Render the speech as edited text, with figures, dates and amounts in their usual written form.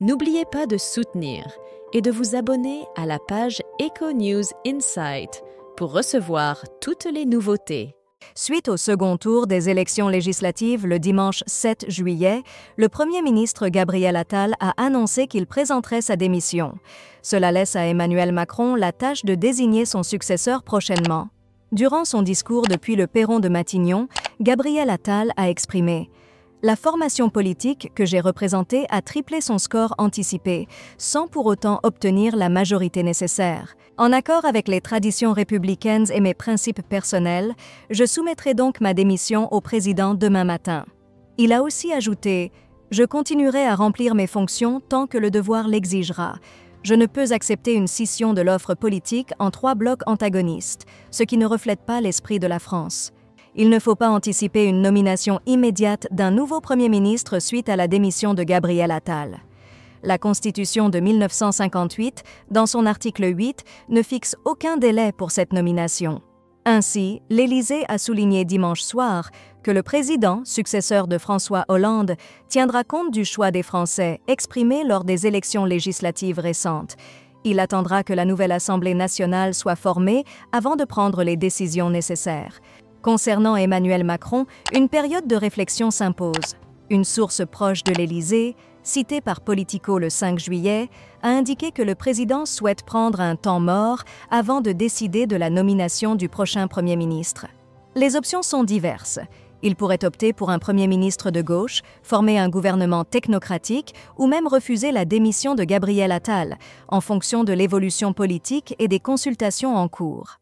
N'oubliez pas de soutenir et de vous abonner à la page Eco-News Insight pour recevoir toutes les nouveautés. Suite au second tour des élections législatives le dimanche 7 juillet, le Premier ministre Gabriel Attal a annoncé qu'il présenterait sa démission. Cela laisse à Emmanuel Macron la tâche de désigner son successeur prochainement. Durant son discours depuis le perron de Matignon, Gabriel Attal a exprimé « La formation politique que j'ai représentée a triplé son score anticipé, sans pour autant obtenir la majorité nécessaire. En accord avec les traditions républicaines et mes principes personnels, je soumettrai donc ma démission au président demain matin. » Il a aussi ajouté « Je continuerai à remplir mes fonctions tant que le devoir l'exigera. Je ne peux accepter une scission de l'offre politique en 3 blocs antagonistes, ce qui ne reflète pas l'esprit de la France. Il ne faut pas anticiper une nomination immédiate d'un nouveau Premier ministre suite à la démission de Gabriel Attal. La Constitution de 1958, dans son article 8, ne fixe aucun délai pour cette nomination. Ainsi, l'Élysée a souligné dimanche soir que le président, successeur de François Hollande, tiendra compte du choix des Français exprimé lors des élections législatives récentes. Il attendra que la nouvelle Assemblée nationale soit formée avant de prendre les décisions nécessaires. Concernant Emmanuel Macron, une période de réflexion s'impose. Une source proche de l'Élysée, citée par Politico le 5 juillet, a indiqué que le président souhaite prendre un temps mort avant de décider de la nomination du prochain Premier ministre. Les options sont diverses. Il pourrait opter pour un Premier ministre de gauche, former un gouvernement technocratique ou même refuser la démission de Gabriel Attal, en fonction de l'évolution politique et des consultations en cours.